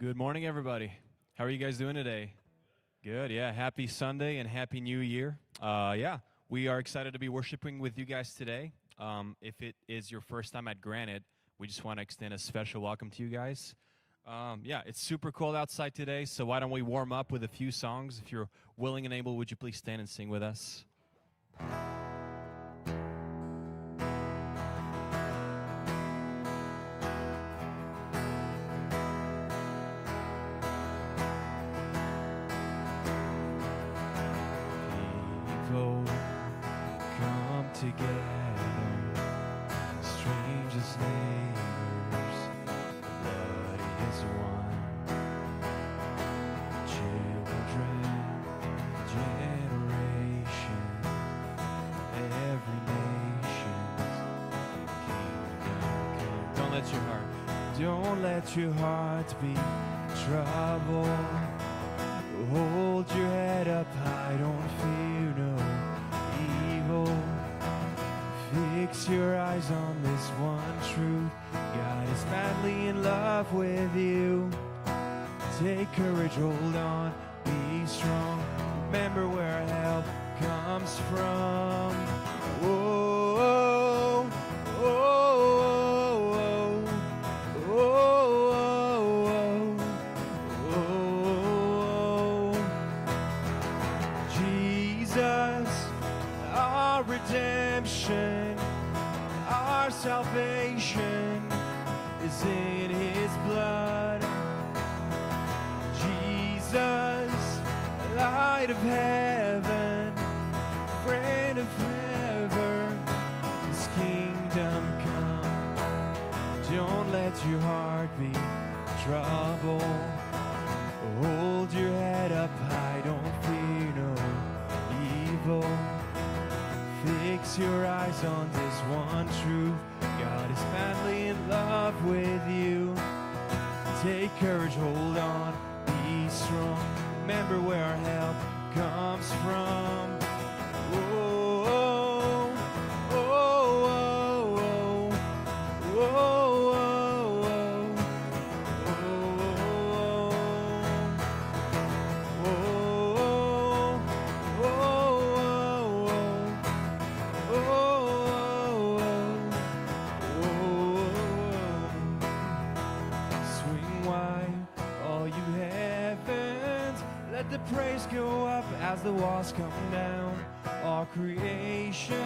Good morning, everybody. How are you guys doing today? Good, yeah. Happy Sunday and Happy New Year. We are excited to be worshiping with you guys today. If it is your first time at Granite, we just want to extend a special welcome to you guys. It's super cold outside today, so why don't we warm up with a few songs? If you're willing and able, would you please stand and sing with us? Come together, strangers, neighbors, blood is one. Children, generation, every nation's kingdom come. Don't let your heart be troubled. Hold your head up high, don't fear no evil. Fix your eyes on this one truth. God is madly in love with you. Take courage, hold on, be strong. Remember where help comes from. Oh, oh, oh, oh, oh, oh, oh. Jesus, our redemption, our salvation is in His blood. Jesus, light of heaven, friend of forever, His kingdom come. Don't let your heart be troubled. Hold your head up high, don't fear no evil. Fix your eyes on this one truth. God is madly in love with you. Take courage, hold on, be strong. Remember where our help comes from. Oh, oh, oh, oh, oh, let the praise go up as the walls come down. All creation,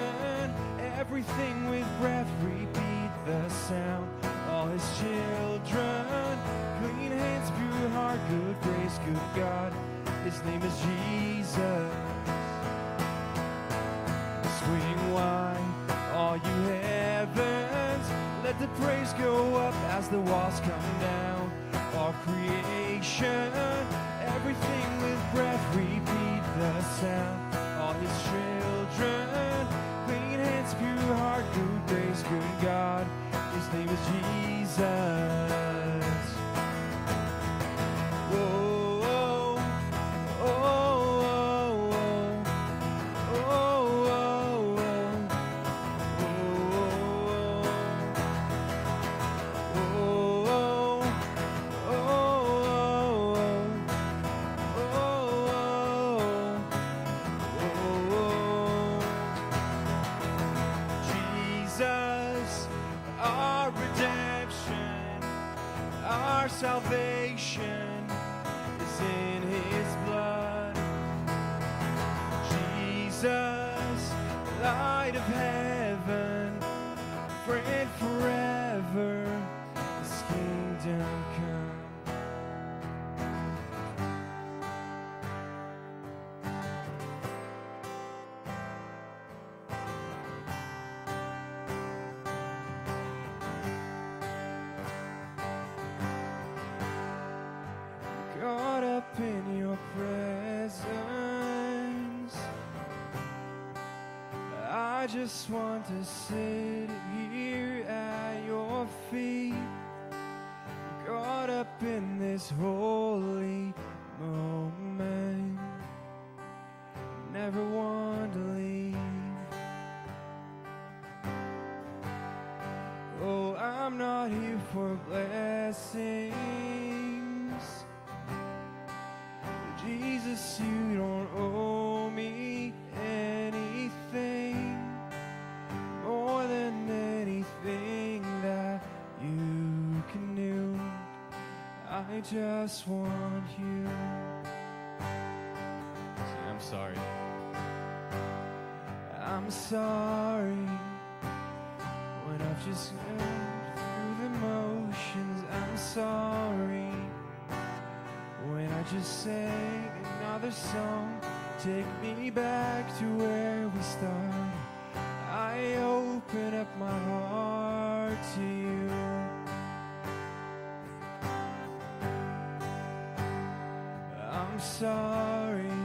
everything with breath, repeat the sound. All His children, clean hands, pure heart, good grace, good God. His name is Jesus. Swing wide, all you heavens, let the praise go up as the walls come down. All creation, everything with breath, repeat the sound. All His children, clean hands, pure heart, good grace, good God. His name is Jesus. Whoa, oh, oh, oh, oh, our redemption, our salvation is in His blood. Jesus, light of heaven, friend forever, His kingdom come. Caught up in your presence, I just want to sit here at your feet. Caught up in this holy moment, never want to leave. Oh, I'm not here for blessings, Jesus, you don't owe me anything more than anything that you can do. I just want you. See, I'm sorry. I'm sorry when I've just gone through the motions. I'm sorry when I just sang another song. Take me back to where we started. I open up my heart to you. I'm sorry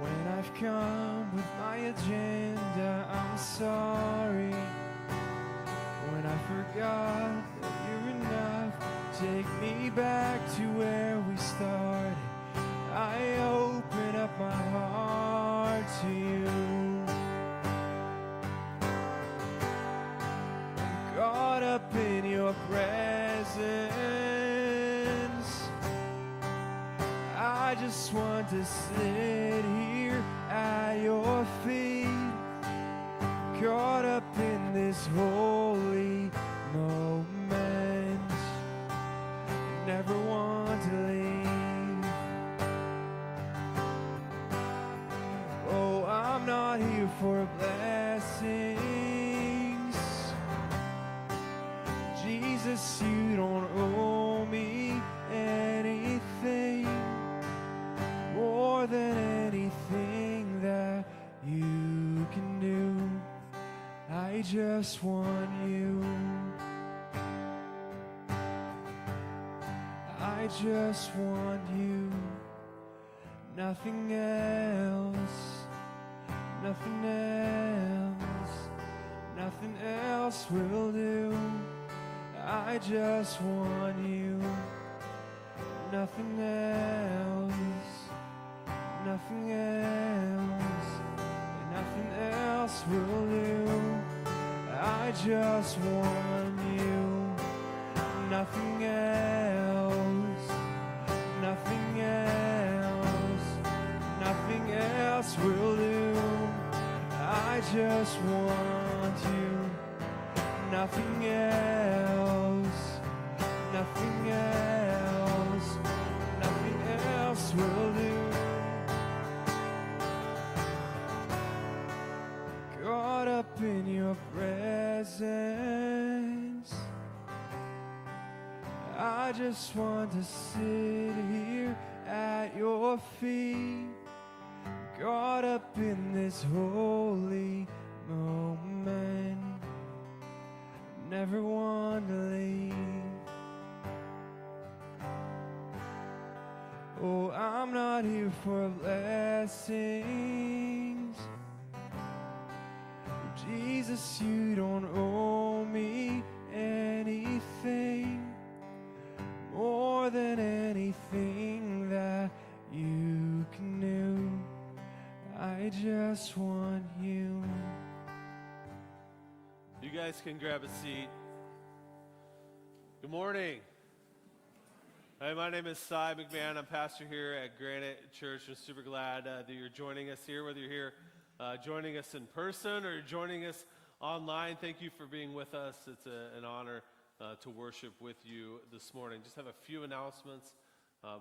when I've come with my agenda. I'm sorry when I forgot that you're enough. Take me back to where we started. I open up my heart to you. I'm caught up in your presence. I just want to sit here at your feet, caught up in this holy moment. Never want to leave. Oh, I'm not here for blessings. Jesus, you don't owe me anything more than anything that you can do. I just want you. I just want you. Nothing else. Nothing else. Nothing else will do. I just want you. Nothing else. Nothing else. Nothing else will do. I just want you. Nothing else. Nothing else. Nothing else will do. I just want you. Nothing else. Nothing else. Nothing else will do. Caught up in your presence. I just want to sit here at your feet, caught up in this holy moment. Never want to leave. Oh, I'm not here for blessings. Jesus, you don't owe me anything more than anything that you can do. I just want you. You guys can grab a seat. Good morning. Hi, my name is Cy McMahon. I'm pastor here at Granite Church. I'm super glad that you're joining us here, whether you're here joining us in person or joining us online. Thank you for being with us. It's an honor to worship with you this morning. Just have a few announcements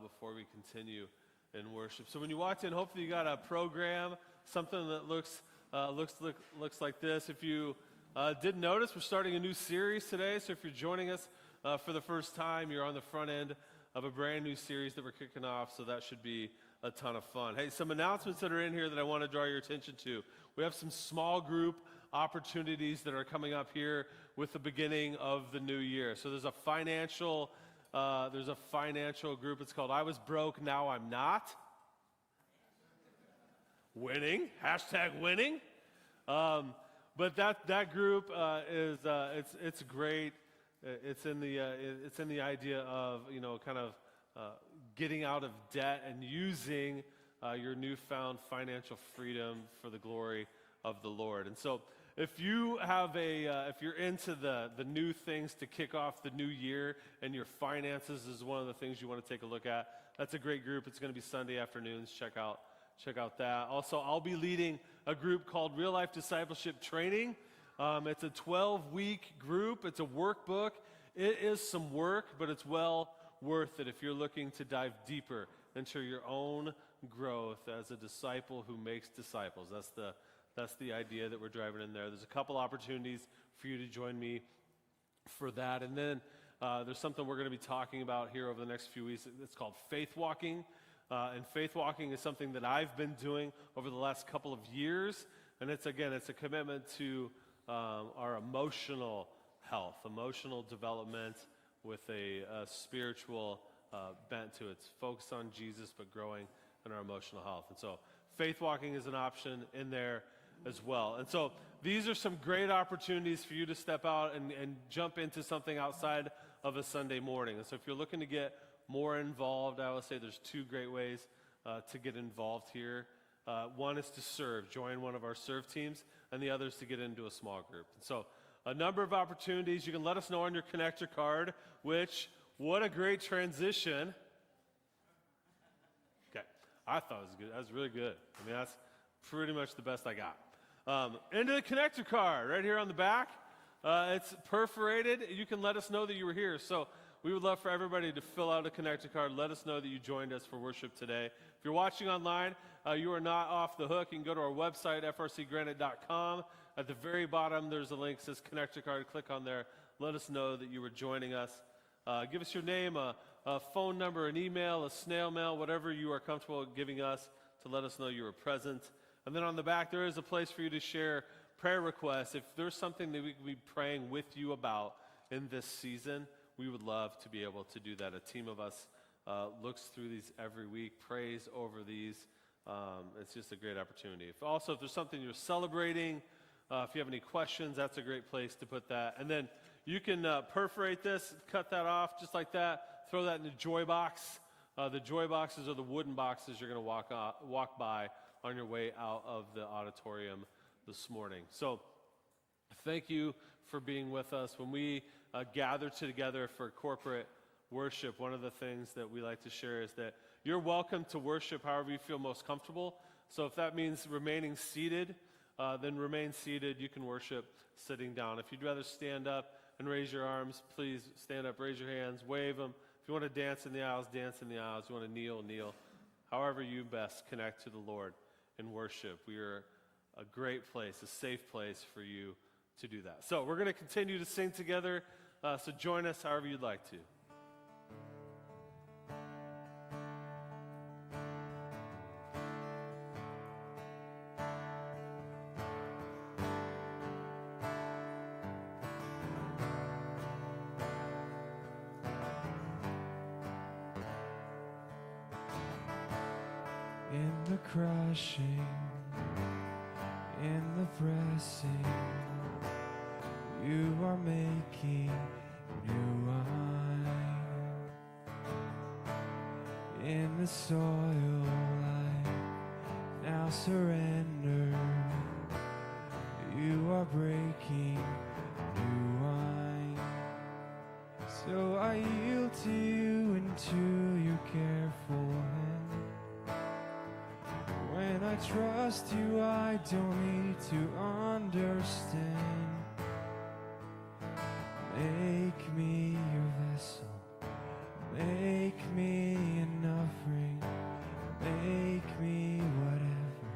before we continue in worship. So when you walked in, hopefully you got a program, something that looks like this. If you didn't notice, we're starting a new series today. So if you're joining us for the first time, you're on the front end of a brand new series that we're kicking off. So that should be a ton of fun. Hey, some announcements that are in here that I want to draw your attention to. We have some small group opportunities that are coming up here with the beginning of the new year. So there's a financial group. It's called I Was Broke, Now I'm Not. Winning, #winning. But that group is it's great. It's in the idea of kind of getting out of debt and using your newfound financial freedom for the glory of the Lord. And so if you have if you're into the new things to kick off the new year, and your finances is one of the things you want to take a look at, that's a great group. It's going to be Sunday afternoons. Check out that. Also, I'll be leading a group called Real Life Discipleship Training. It's a 12-week group. It's a workbook. It is some work, but it's well worth it if you're looking to dive deeper into your own growth as a disciple who makes disciples. That's the idea that we're driving in there. There's a couple opportunities for you to join me for that. And then there's something we're going to be talking about here over the next few weeks. It's called faith walking. And faith walking is something that I've been doing over the last couple of years. And it's a commitment to our emotional health, emotional development with a spiritual bent to it. It's focused on Jesus, but growing in our emotional health. And so faith walking is an option in there as well. And so these are some great opportunities for you to step out and jump into something outside of a Sunday morning. And so if you're looking to get more involved, I would say there's two great ways to get involved here. One is to serve, join one of our serve teams, and the other is to get into a small group. And so a number of opportunities. You can let us know on your connector card, which, what a great transition. Okay, I thought it was good. That was really good. I mean, that's pretty much the best I got. Into the connector card, right here on the back. It's perforated. You can let us know that you were here. So we would love for everybody to fill out a connector card. Let us know that you joined us for worship today. If you're watching online, you are not off the hook. You can go to our website, frcgranite.com. At the very bottom, there's a link that says connector card. Click on there. Let us know that you were joining us. Give us your name, a phone number, an email, a snail mail, whatever you are comfortable giving us to let us know you were present. And then on the back, there is a place for you to share prayer requests. If there's something that we could be praying with you about in this season, we would love to be able to do that. A team of us looks through these every week, prays over these. It's just a great opportunity. If there's something you're celebrating, if you have any questions, that's a great place to put that. And then you can perforate this, cut that off just like that, throw that in the joy box. The joy boxes are the wooden boxes you're going to walk by on your way out of the auditorium this morning. So thank you for being with us. When we gather together for corporate worship, one of the things that we like to share is that you're welcome to worship however you feel most comfortable. So if that means remaining seated, then remain seated. You can worship sitting down. If you'd rather stand up and raise your arms, please stand up, raise your hands, wave them. If you want to dance in the aisles, dance in the aisles. If you want to kneel, kneel. However you best connect to the Lord in worship. We are a great place, a safe place for you to do that. So we're going to continue to sing together. So join us however you'd like to. In the crushing, in the pressing, you are making new wine. In the soil I now surrender, you are breaking new wine. So I yield to you into your careful hand. When I trust you, I don't need to understand. Make me your vessel, make me an offering, make me whatever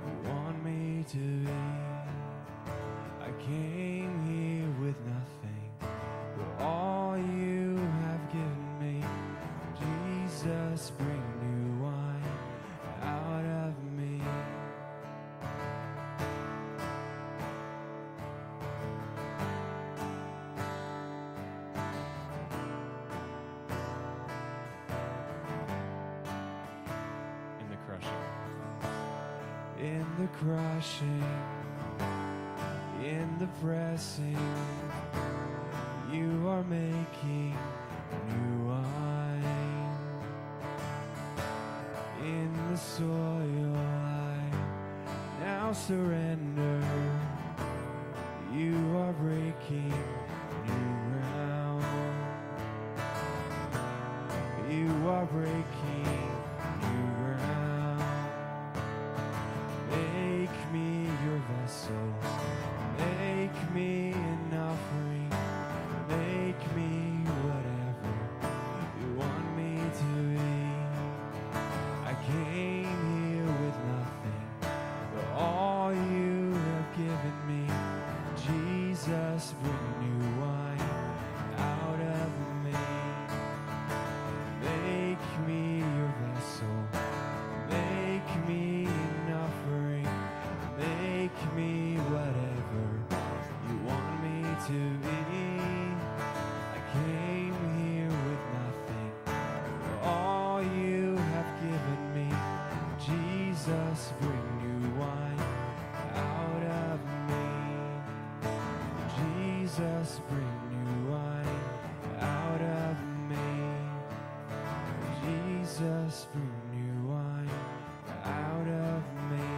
you want me to be. I came here with nothing, but all you have given me. Jesus, bring new wine out of me. In the crushing, in the pressing, you are making new wine. In the soil I now surrender, You are breaking new ground. You are breaking new ground. Make me your vessel. Make me an offering. Make me whatever you want me to be. I came here with nothing, but all you have given me. Jesus, bring new wine out of me. Make me your vessel. Make me an offering. Make me whatever you want me to be. I came here with nothing, but all you have given me. Jesus, bring new wine out of me. Jesus, bring new wine out of me. Jesus, bring new wine out of me.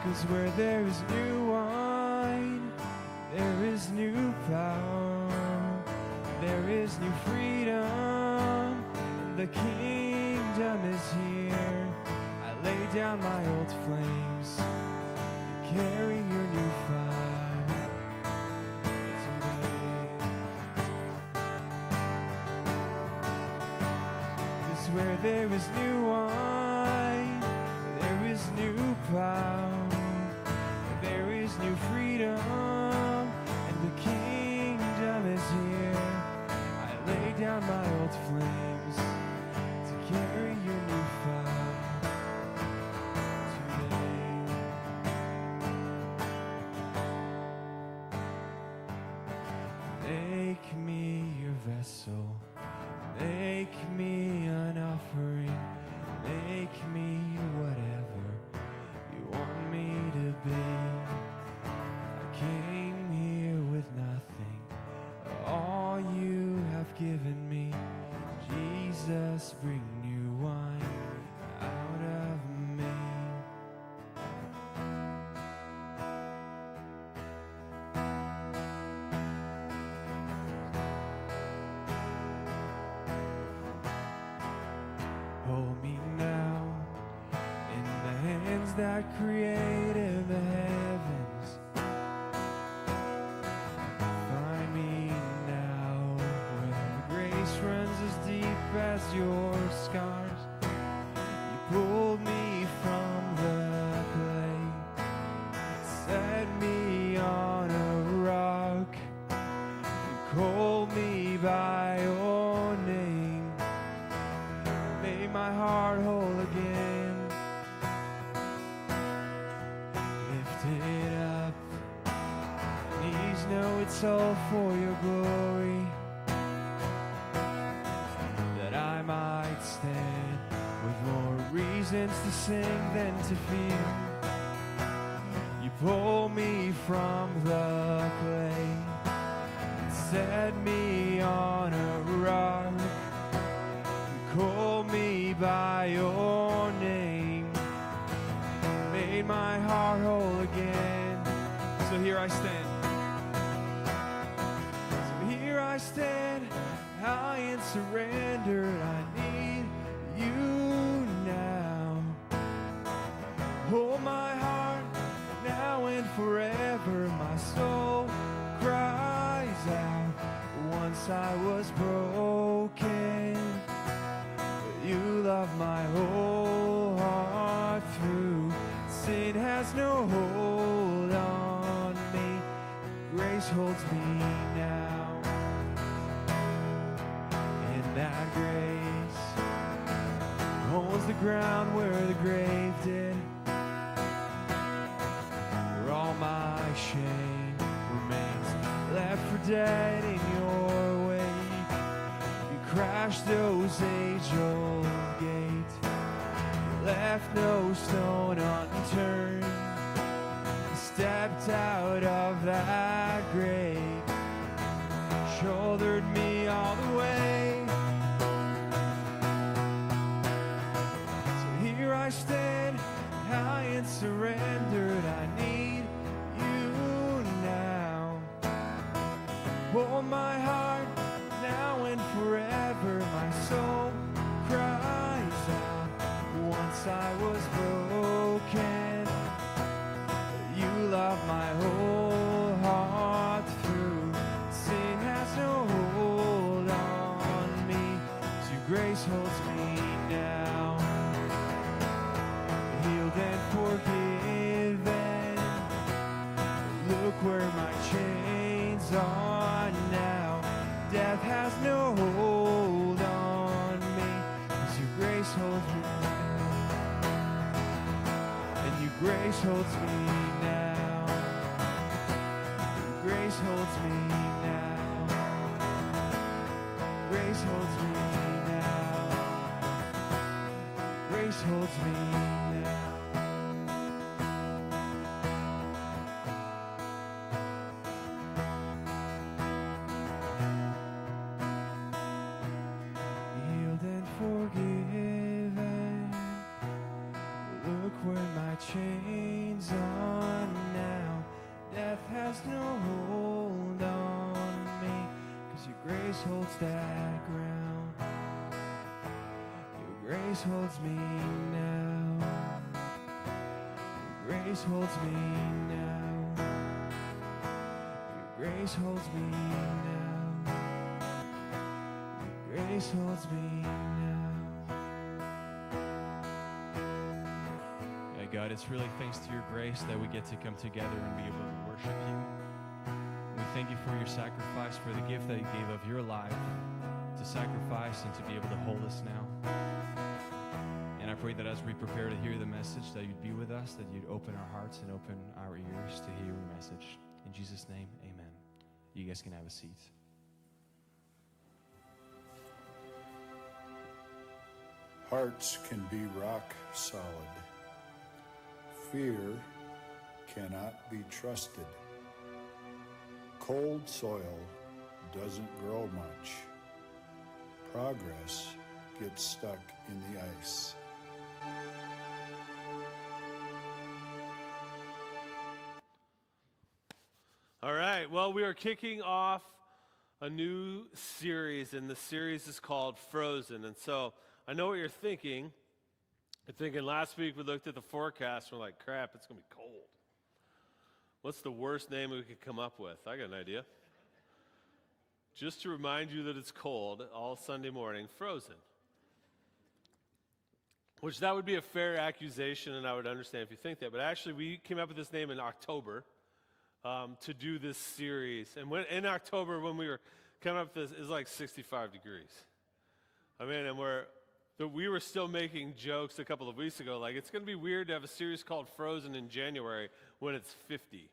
'Cause where there is new wine, there is new power, there is new freedom, and the kingdom is here. I lay down my old flames and carry your new fire today. 'Cause where there is new wine, there is new power, there is new freedom, and the kingdom is here. I lay down my old flames to carry your new fire today. Make me your vessel. Make me an offering. Make me whatever you want me to be. I came here with nothing, all you have given me. Jesus, bring new wine out of me. Hold me now in the hands that created the heavens. Find me now where the grace runs as deep as your scars. You pulled me from the clay, set me on a rock. You called me by your name, made my heart whole again. Lift it up, knees know it's all for your glory, that I might stand with more reasons to sing than to fear. You pull me from the clay, set me on a rock. Call me by your name, made my heart whole again. So here I stand. So here I stand, high and surrendered. I need you now. Hold my heart now and forever. My soul cries out. Once I was broken, you love my whole heart through. Sin has no hold on me. Grace holds me now. And that grace holds the ground where the grave did, where all my shame remains left for dead in your wake. You crashed those age-old gates, left no stone unturned. You stepped out of that grave, shouldered me all the way. So here I stand, high and surrendered. I need you now. Hold my heart now and forever. My soul cries out. Once I was broken, you love my whole heart through. Sin has no hold on me, 'cause your grace holds me now. Healed and forgiven, look where my chains are now. Death has no hold on me, 'cause your grace holds me now. And your grace holds me now. Your grace holds me now. Grace holds me now. Grace holds me now. Healed and forgiven, look where my chains are now. Death has no hold on me, 'cause your grace holds that ground. Your grace holds me now. Your grace holds me now. Your grace holds me now. Your grace holds me now. Yeah, God, it's really thanks to your grace that we get to come together and be able to worship you. We thank you for your sacrifice, for the gift that you gave of your life to sacrifice and to be able to hold us now. And I pray that as we prepare to hear the message, that you'd be with us, that you'd open our hearts and open our ears to hear your message. In Jesus' name, amen. You guys can have a seat. Hearts can be rock solid. Fear cannot be trusted. Cold soil doesn't grow much. Progress gets stuck in the ice. All right, well, we are kicking off a new series, and the series is called Frozen. And so I know what you're thinking. You're thinking last week we looked at the forecast, and we're like, crap, it's going to be cold. What's the worst name we could come up with? I got an idea. Just to remind you that it's cold all Sunday morning, Frozen. Which that would be a fair accusation, and I would understand if you think that. But actually, we came up with this name in October to do this series. And in October, when we were coming up with this, it was like 65 degrees. I mean, and we were still making jokes a couple of weeks ago, like it's going to be weird to have a series called Frozen in January when it's 50.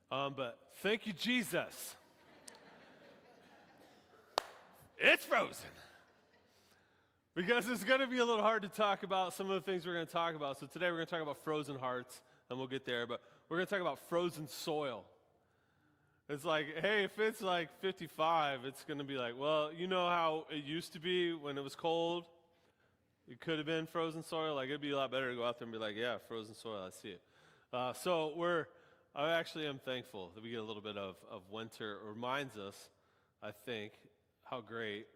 But thank you, Jesus. It's frozen. Because it's going to be a little hard to talk about some of the things we're going to talk about. So today we're going to talk about frozen hearts, and we'll get there. But we're going to talk about frozen soil. It's like, hey, if it's like 55, it's going to be like, well, you know how it used to be when it was cold? It could have been frozen soil. Like, it'd be a lot better to go out there and be like, yeah, frozen soil, I see it. I actually am thankful that we get a little bit of winter. It reminds us, I think, how great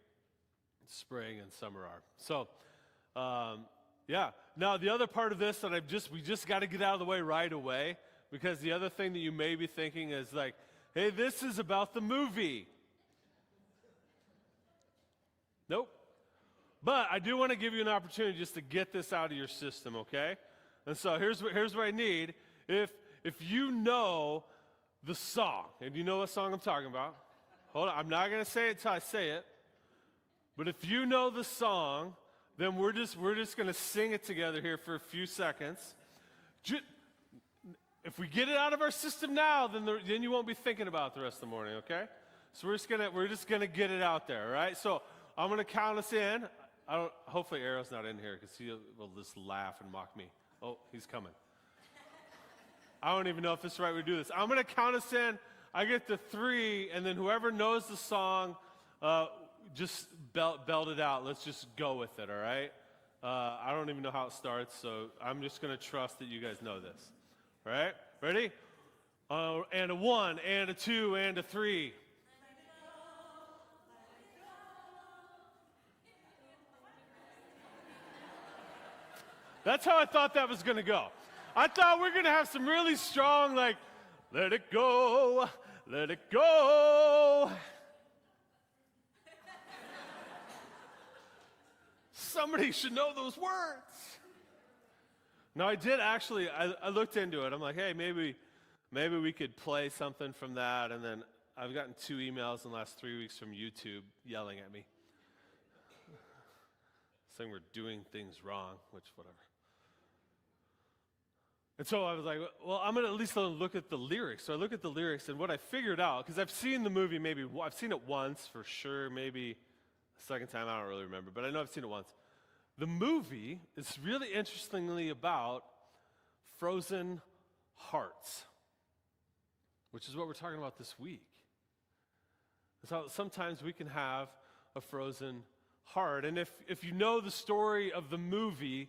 spring and summer are. So, yeah. Now, the other part of this that we just got to get out of the way right away, because the other thing that you may be thinking is like, hey, this is about the movie. Nope. But I do want to give you an opportunity just to get this out of your system, okay? And so here's what I need. If you know the song, and you know what song I'm talking about, hold on, I'm not going to say it till I say it. But if you know the song, then we're just going to sing it together here for a few seconds. If we get it out of our system now, then you won't be thinking about it the rest of the morning, okay? So we're just gonna get it out there, all right? So I'm gonna count us in. Hopefully Arrow's not in here because he will just laugh and mock me. Oh, he's coming. I don't even know if it's the right way to do this. I'm gonna count us in. I get to 3, and then whoever knows the song, just belt it out. Let's just go with it, all right? I don't even know how it starts, so I'm just going to trust that you guys know this. All right? Ready? And a 1, and a 2, and a 3. That's how I thought that was going to go. I thought we are going to have some really strong, like, let it go, let it go. Somebody should know those words. No, I did actually, I looked into it. I'm like, hey, maybe we could play something from that. And then I've gotten 2 emails in the last 3 weeks from YouTube yelling at me, saying we're doing things wrong, which whatever. And so I was like, well, I'm going to at least look at the lyrics. So I look at the lyrics, and what I figured out, because I've seen the movie I've seen it once for sure, maybe a second time, I don't really remember, but I know I've seen it once. The movie is really interestingly about frozen hearts, which is what we're talking about this week. So sometimes we can have a frozen heart. And if you know the story of the movie,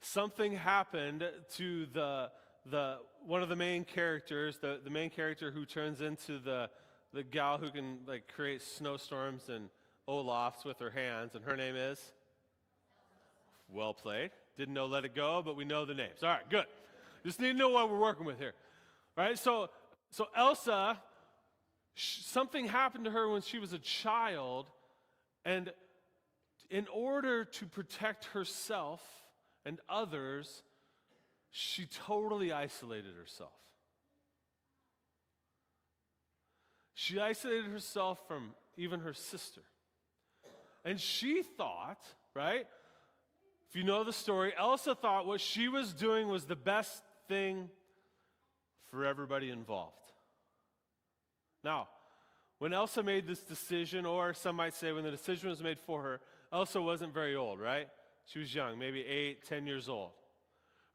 something happened to the one of the main characters, the main character who turns into the gal who can like create snowstorms and Olafs with her hands, and her name is? Well played. Didn't know Let It Go, but we know the names. All right, good. Just need to know what we're working with here. All right, so Elsa, something happened to her when she was a child, and in order to protect herself and others, she totally isolated herself. She isolated herself from even her sister. And she thought, right? If you know the story, Elsa thought what she was doing was the best thing for everybody involved. Now, when Elsa made this decision, or some might say when the decision was made for her, Elsa wasn't very old, right? She was young, maybe 8, 10 years old.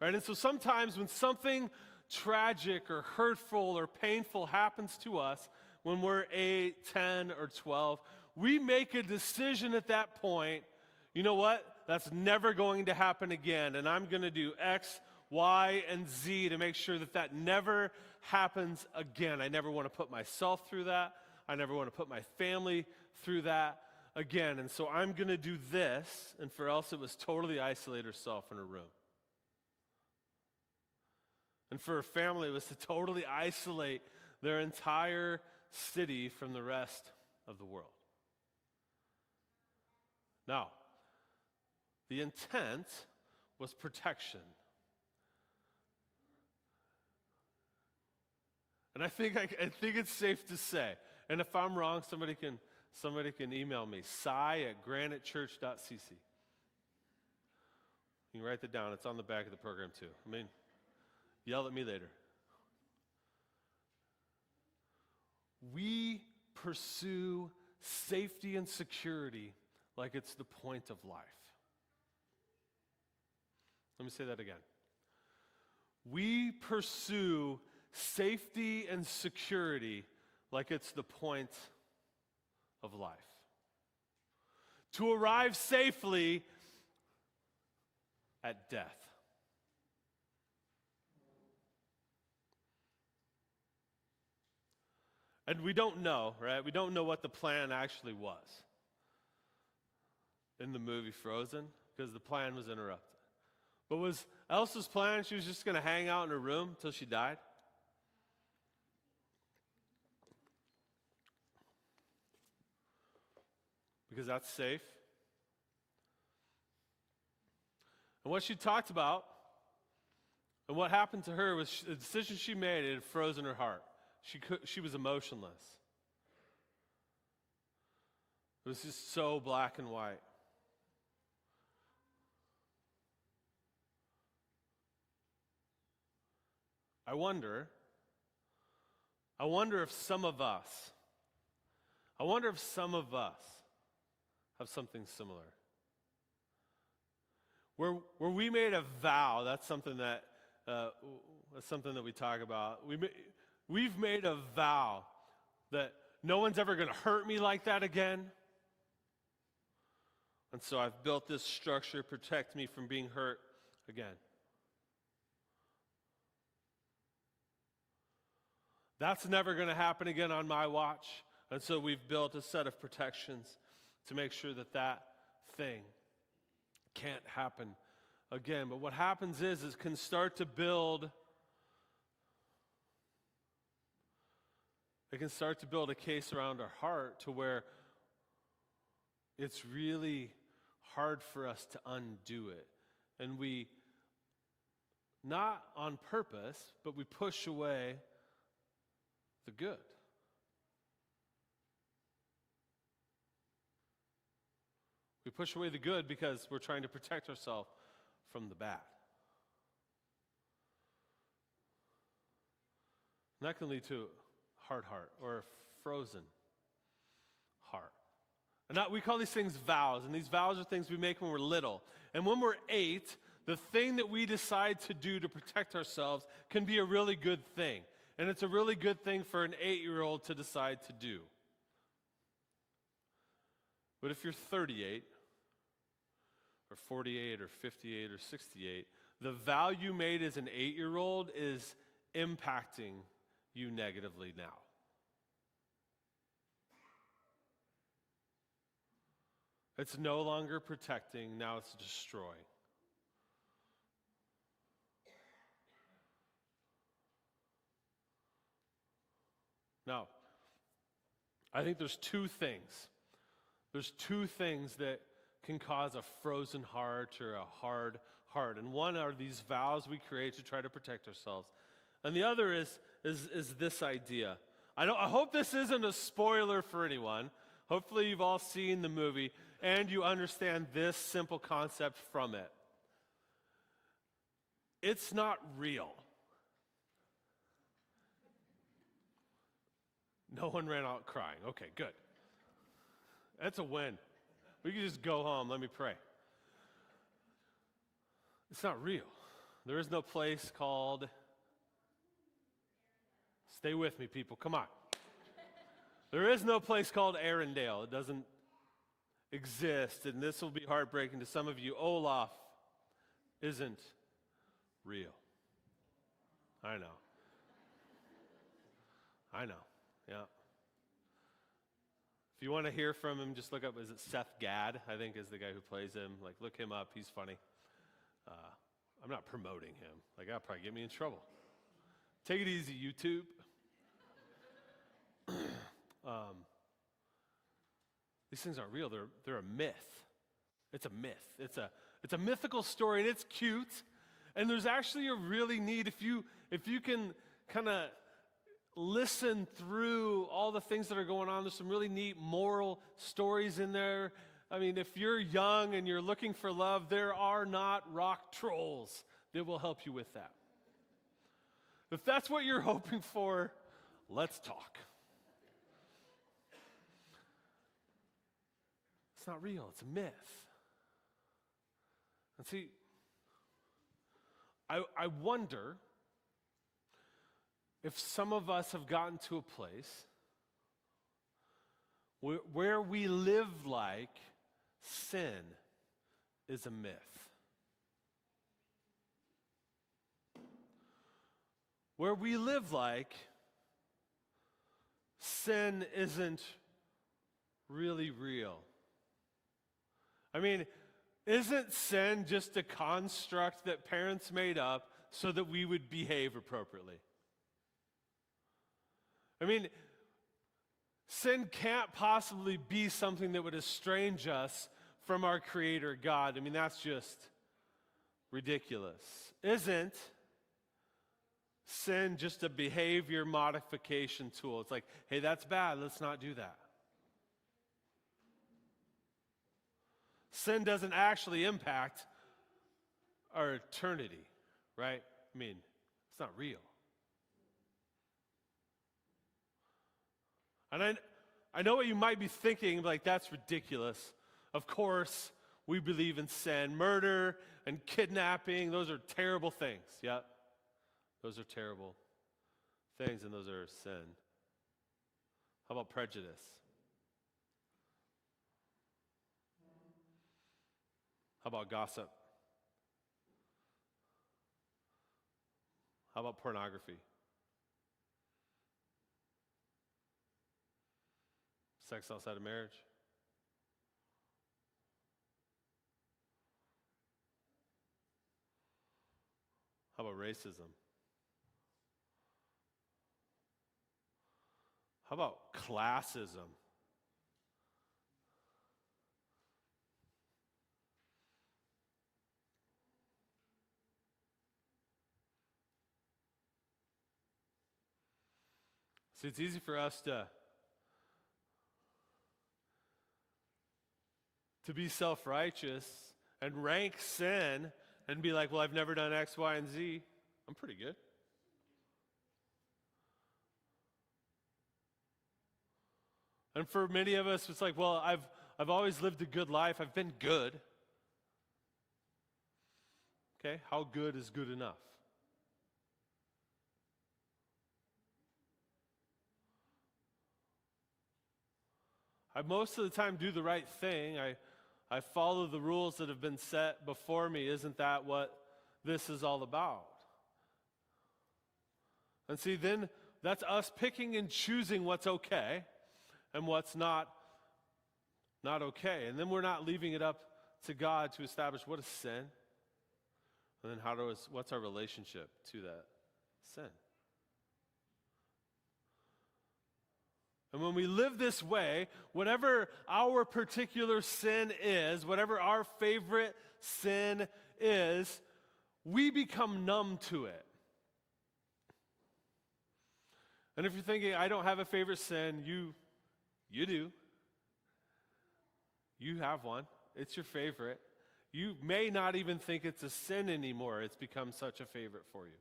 Right? And so sometimes when something tragic or hurtful or painful happens to us, when we're 8, 10, or 12, we make a decision at that point, you know what? That's never going to happen again, and I'm going to do X, Y, and Z to make sure that that never happens again. I never want to put myself through that. I never want to put my family through that again. And so I'm going to do this. And for Elsa, it was totally isolate herself in her room. And for her family, it was to totally isolate their entire city from the rest of the world. Now, the intent was protection. And I think it's safe to say, and if I'm wrong, somebody can email me, si@granitechurch.cc. You can write that down. It's on the back of the program too. I mean, yell at me later. We pursue safety and security like it's the point of life. Let me say that again. We pursue safety and security like it's the point of life. To arrive safely at death. And we don't know, right? We don't know what the plan actually was in the movie Frozen, because the plan was interrupted. But was Elsa's plan she was just going to hang out in her room until she died? Because that's safe. And what she talked about and what happened to her was the decision she made, it had frozen her heart. She was emotionless. It was just so black and white. I wonder if some of us have something similar. Where we made a vow, that's something that we talk about. We've made a vow that no one's ever going to hurt me like that again. And so I've built this structure to protect me from being hurt again. That's never going to happen again on my watch. And so we've built a set of protections to make sure that that thing can't happen again. But what happens is it can start to build, it can start to build a case around our heart to where it's really hard for us to undo it. And we, not on purpose, but we push away the good. We push away the good because we're trying to protect ourselves from the bad. And that can lead to a hard heart or a frozen heart. And we call these things vows, and these vows are things we make when we're little. And when we're 8, the thing that we decide to do to protect ourselves can be a really good thing. And it's a really good thing for an 8-year-old to decide to do. But if you're 38, or 48, or 58, or 68, the vow you made as an 8-year-old is impacting you negatively now. It's no longer protecting, now it's destroying. Now, I think there's two things. There's two things that can cause a frozen heart or a hard heart. And one are these vows we create to try to protect ourselves. And the other is this idea. I hope this isn't a spoiler for anyone. Hopefully you've all seen the movie and you understand this simple concept from it. It's not real. No one ran out crying. Okay, good. That's a win. We can just go home. Let me pray. It's not real. There is no place called, stay with me, people. Come on. There is no place called Arendelle. It doesn't exist, and this will be heartbreaking to some of you. Olaf isn't real. I know. Yeah. If you want to hear from him, just look up, is it Seth Gad, I think is the guy who plays him. Like, look him up. He's funny. I'm not promoting him. Like, that'll probably get me in trouble. Take it easy, YouTube. These things aren't real. They're a myth. It's a myth. It's a mythical story, and it's cute. And there's actually a really neat, if you can kind of listen through all the things that are going on, there's some really neat moral stories in there. I mean, if you're young and you're looking for love, there are not rock trolls that will help you with that. If that's what you're hoping for, let's talk. It's not real. It's a myth. And see, I wonder if some of us have gotten to a place where we live like sin is a myth. Where we live like sin isn't really real. I mean, isn't sin just a construct that parents made up so that we would behave appropriately? I mean, sin can't possibly be something that would estrange us from our Creator God. I mean, that's just ridiculous. Isn't sin just a behavior modification tool? It's like, hey, that's bad, let's not do that. Sin doesn't actually impact our eternity, right? I mean, it's not real. And I know what you might be thinking, like, that's ridiculous. Of course, we believe in sin. Murder and kidnapping, those are terrible things. Yep, those are terrible things, and those are sin. How about prejudice? How about gossip? How about pornography? Sex outside of marriage? How about racism? How about classism? See, it's easy for us to be self-righteous and rank sin and be like, well, I've never done X, Y, and Z. I'm pretty good. And for many of us, it's like, well, I've always lived a good life. I've been good. Okay, how good is good enough? I most of the time do the right thing. I follow the rules that have been set before me. Isn't that what this is all about? And see, then that's us picking and choosing what's okay and what's not okay. And then we're not leaving it up to God to establish what is sin, and then what's our relationship to that sin. And when we live this way, whatever our particular sin is, whatever our favorite sin is, we become numb to it. And if you're thinking, I don't have a favorite sin, you do. You have one. It's your favorite. You may not even think it's a sin anymore. It's become such a favorite for you.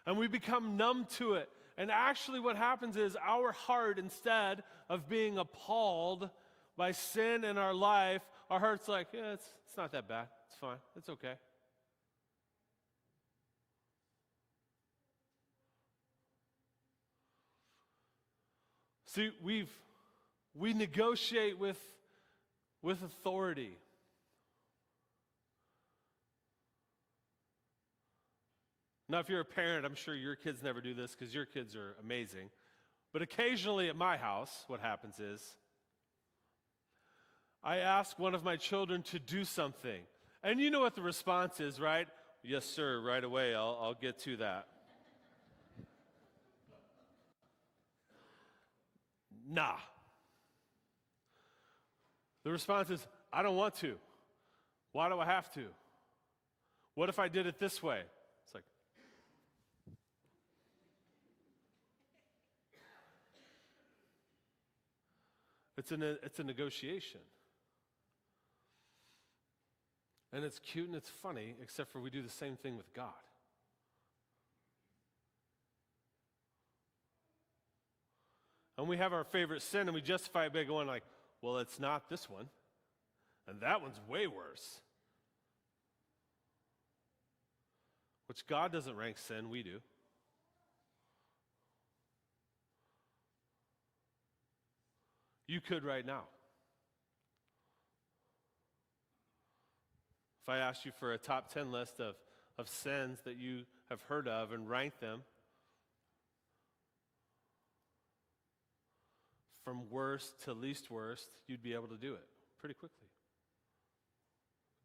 And we become numb to it. And actually what happens is our heart, instead of being appalled by sin in our life, our heart's like, yeah, it's not that bad. It's fine. It's okay. See, we negotiate with authority. Now, if you're a parent, I'm sure your kids never do this because your kids are amazing. But occasionally at my house, what happens is I ask one of my children to do something. And you know what the response is, right? Yes, sir, right away, I'll get to that. Nah. The response is, I don't want to. Why do I have to? What if I did it this way? It's like, it's a negotiation. And it's cute and it's funny, except for we do the same thing with God. And we have our favorite sin and we justify it by going like, well, it's not this one. And that one's way worse. Which God doesn't rank sin, we do. You could right now. If I asked you for a top 10 list of sins that you have heard of and rank them from worst to least worst, you'd be able to do it pretty quickly.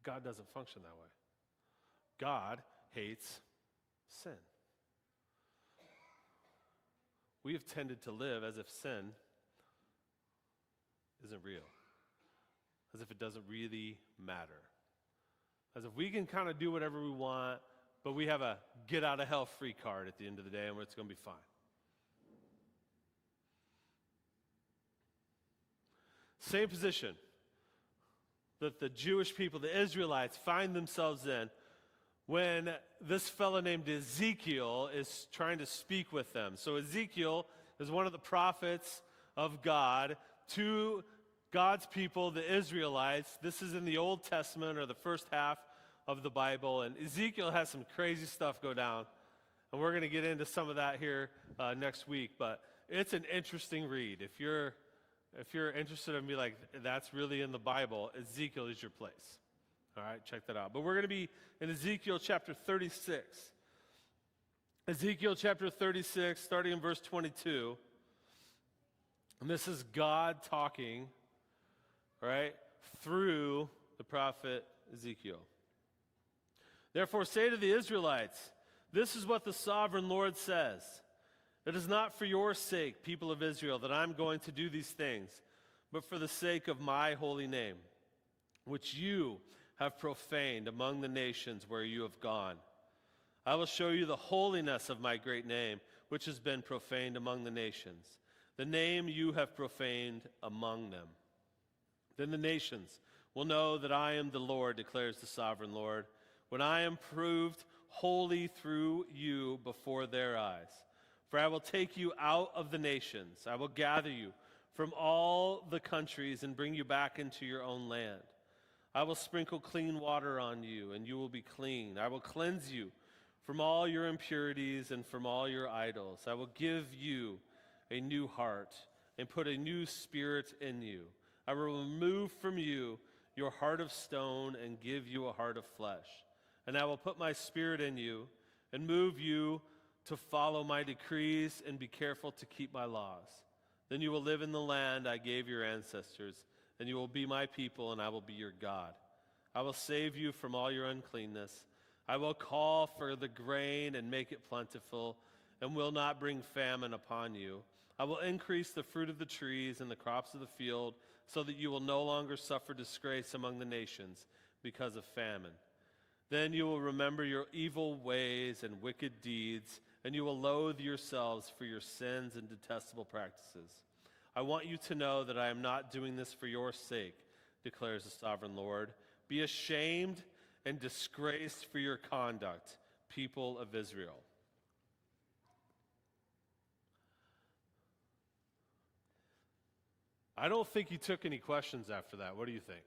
God doesn't function that way. God hates sin. We have tended to live as if sin isn't real, as if it doesn't really matter, as if we can kind of do whatever we want, but we have a get out of hell free card at the end of the day and it's going to be fine. Same position that the Jewish people, the Israelites, find themselves in when this fellow named Ezekiel is trying to speak with them. So Ezekiel is one of the prophets of God to God's people, the Israelites. This is in the Old Testament or the first half of the Bible. And Ezekiel has some crazy stuff go down. And we're going to get into some of that here next week, but it's an interesting read. If you're interested in be like, that's really in the Bible, Ezekiel is your place. All right, check that out. But we're going to be in Ezekiel chapter 36. Ezekiel chapter 36, starting in verse 22. And this is God talking, right, through the prophet Ezekiel. Therefore say to the Israelites, this is what the sovereign Lord says. It is not for your sake, people of Israel, that I'm going to do these things, but for the sake of my holy name, which you have profaned among the nations where you have gone. I will show you the holiness of my great name, which has been profaned among the nations, the name you have profaned among them. Then the nations will know that I am the Lord, declares the sovereign Lord, when I am proved holy through you before their eyes. For I will take you out of the nations. I will gather you from all the countries and bring you back into your own land. I will sprinkle clean water on you, and you will be clean. I will cleanse you from all your impurities and from all your idols. I will give you a new heart and put a new spirit in you. I will remove from you your heart of stone and give you a heart of flesh. And I will put my spirit in you and move you to follow my decrees and be careful to keep my laws. Then you will live in the land I gave your ancestors, and you will be my people, and I will be your God. I will save you from all your uncleanness. I will call for the grain and make it plentiful, and will not bring famine upon you. I will increase the fruit of the trees and the crops of the field, so that you will no longer suffer disgrace among the nations because of famine. Then you will remember your evil ways and wicked deeds, and you will loathe yourselves for your sins and detestable practices. I want you to know that I am not doing this for your sake, declares the sovereign Lord. Be ashamed and disgraced for your conduct, people of Israel. I don't think he took any questions after that. What do you think?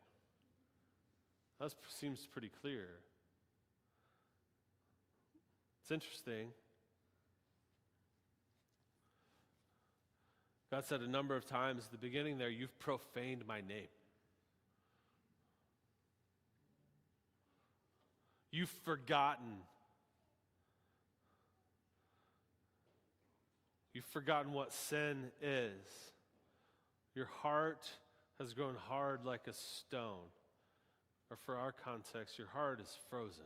That seems pretty clear. It's interesting. God said a number of times at the beginning there, you've profaned my name. You've forgotten. You've forgotten what sin is. Your heart has grown hard like a stone. Or for our context, your heart is frozen.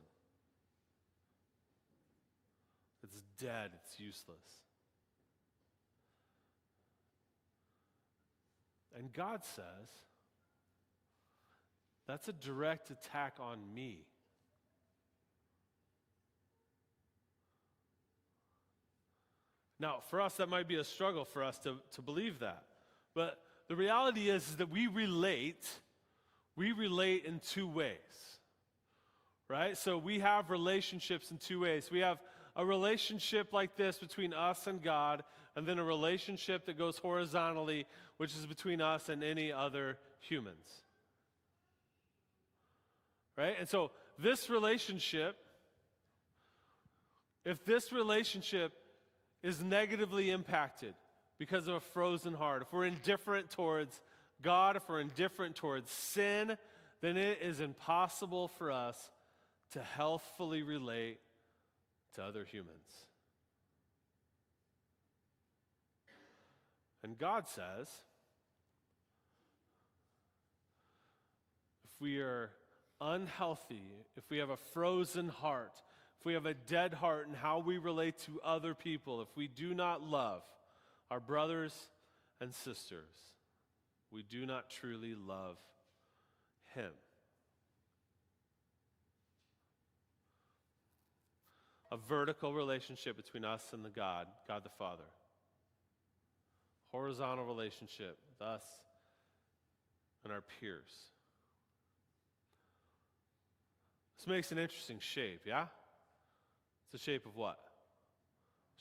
It's dead, it's useless. And God says, that's a direct attack on me. Now, for us, that might be a struggle for us to believe that. But the reality is that we relate in two ways, right? So we have relationships in two ways. We have a relationship like this between us and God, and then a relationship that goes horizontally, which is between us and any other humans. Right? And so this relationship, if this relationship is negatively impacted because of a frozen heart, if we're indifferent towards God, if we're indifferent towards sin, then it is impossible for us to healthfully relate to other humans. And God says, if we are unhealthy, if we have a frozen heart, if we have a dead heart in how we relate to other people, if we do not love our brothers and sisters, we do not truly love Him. A vertical relationship between us and God the Father. Horizontal relationship with us and our peers. This makes an interesting shape, yeah? It's the shape of what?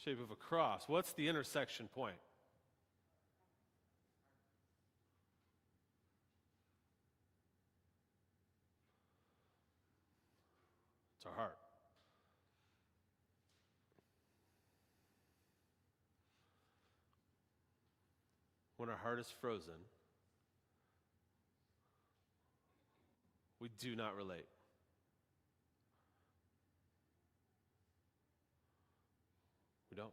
Shape of a cross. What's the intersection point? It's our heart. when our heart is frozen, we do not relate. We don't.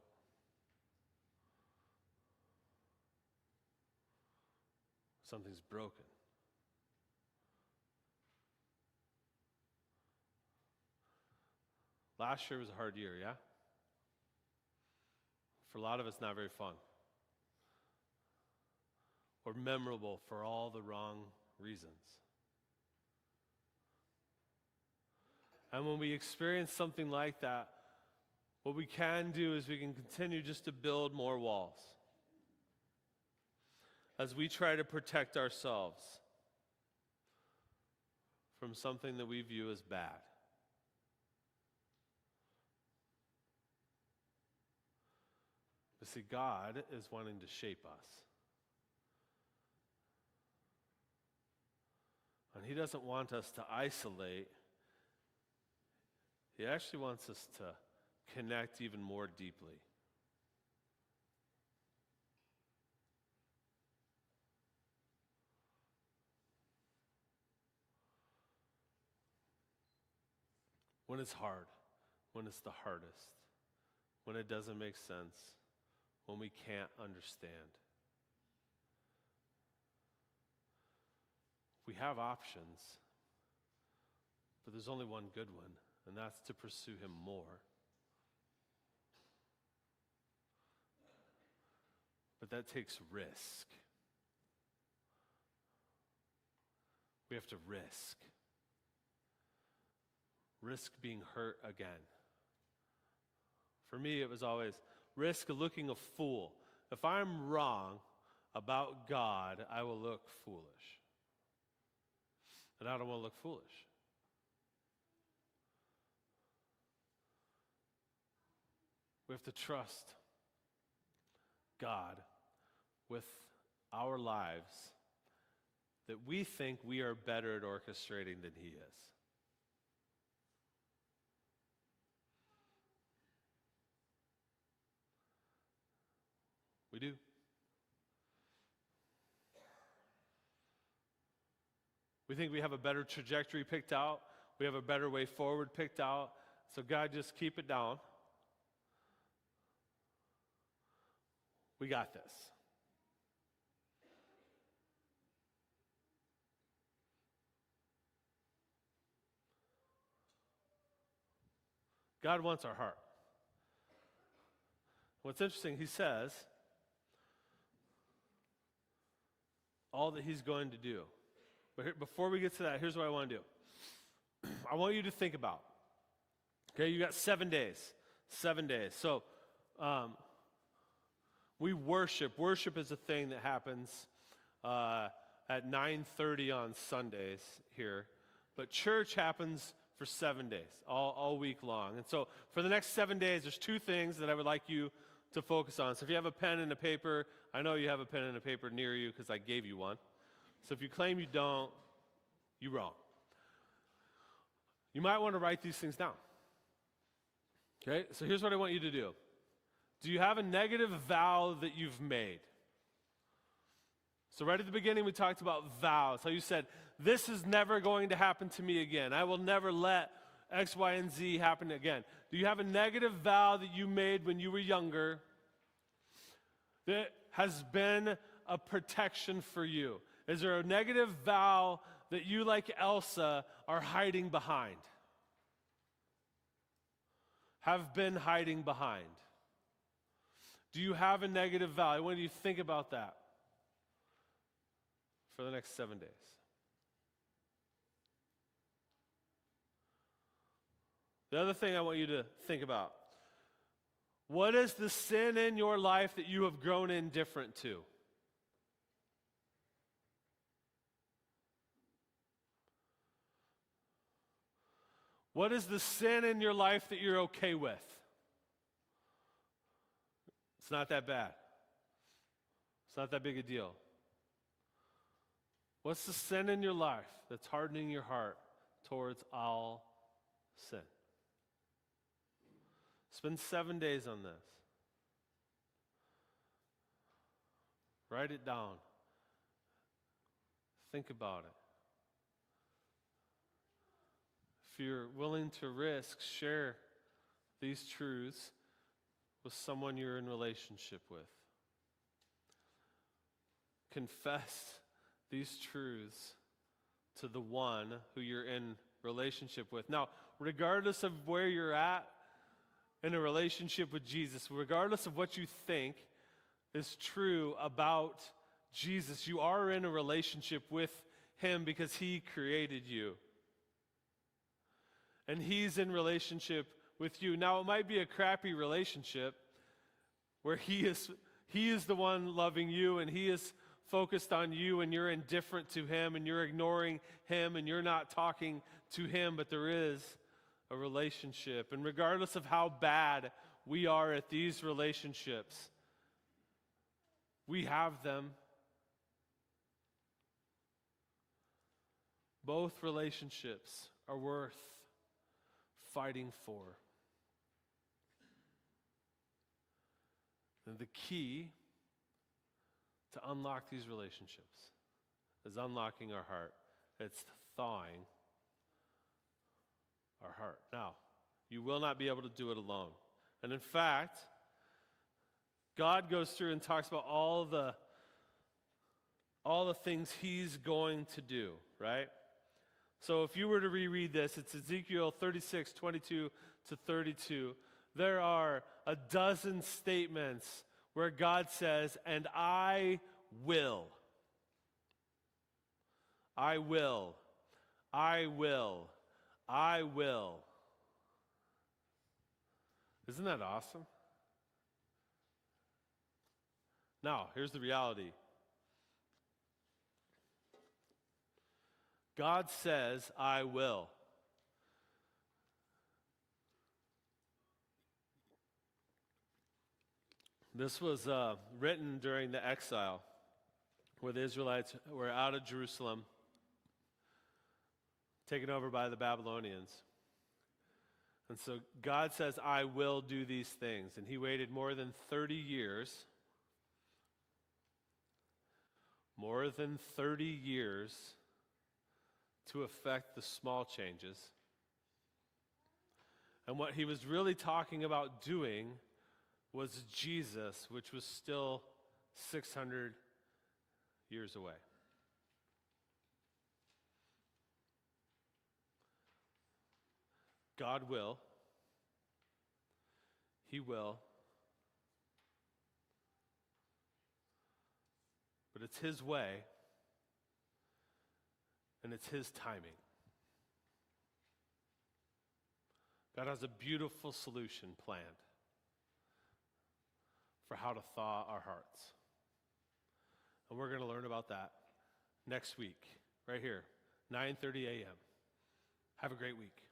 Something's broken. Last year was a hard year, yeah? For a lot of us, not very fun. Or memorable for all the wrong reasons. And when we experience something like that, what we can do is we can continue just to build more walls as we try to protect ourselves from something that we view as bad. But see, God is wanting to shape us. And He doesn't want us to isolate. He actually wants us to connect even more deeply. When it's hard, when it's the hardest, when it doesn't make sense, when we can't understand. We have options, but there's only one good one, and that's to pursue Him more. But that takes risk. We have to risk. Risk being hurt again. For me, it was always risk looking a fool. If I'm wrong about God, I will look foolish. And I don't want to look foolish. We have to trust God with our lives that we think we are better at orchestrating than He is. We do. We think we have a better trajectory picked out. We have a better way forward picked out. So God, just keep it down. We got this. God wants our heart. What's interesting, He says all that He's going to do. But here, before we get to that, here's what I want to do. I want you to think about, okay, you got 7 days. 7 days. So we worship. Worship is a thing that happens at 9:30 on Sundays here. But church happens for 7 days, all week long. And so for the next 7 days, there's two things that I would like you to focus on. So if you have a pen and a paper, I know you have a pen and a paper near you because I gave you one. So if you claim you don't, you're wrong. You might want to write these things down. Okay, so here's what I want you to do. Do you have a negative vow that you've made? So right at the beginning, we talked about vows. How you said, this is never going to happen to me again. I will never let X, Y, and Z happen again. Do you have a negative vow that you made when you were younger that has been a protection for you? Is there a negative vow that you, like Elsa, are hiding behind? Have been hiding behind? Do you have a negative vow? I want you to think about that for the next 7 days. The other thing I want you to think about, what is the sin in your life that you have grown indifferent to? What is the sin in your life that you're okay with? It's not that bad. It's not that big a deal. What's the sin in your life that's hardening your heart towards all sin? Spend 7 days on this. Write it down. Think about it. If you're willing to risk, share these truths with someone you're in relationship with. Confess these truths to the one who you're in relationship with. Now, regardless of where you're at in a relationship with Jesus, regardless of what you think is true about Jesus, you are in a relationship with him because he created you. And he's in relationship with you. Now, it might be a crappy relationship where he is the one loving you and he is focused on you and you're indifferent to him and you're ignoring him and you're not talking to him, but there is a relationship. And regardless of how bad we are at these relationships, we have them. Both relationships are worth fighting for. And the key to unlock these relationships is unlocking our heart. It's thawing our heart. Now, you will not be able to do it alone. And in fact, God goes through and talks about all the things he's going to do, right? So if you were to reread this, it's Ezekiel 36, 22 to 32. There are a dozen statements where God says, and I will. I will. I will. I will. Isn't that awesome? Now, here's the reality. God says, I will. This was written during the exile, where the Israelites were out of Jerusalem, taken over by the Babylonians. And so God says, I will do these things. And he waited more than 30 years. More than 30 years to effect the small changes. And what he was really talking about doing was Jesus, which was still 600 years away. God will. He will. But it's his way, and it's his timing. God has a beautiful solution planned for how to thaw our hearts. And we're going to learn about that next week, right here, 9:30 a.m. Have a great week.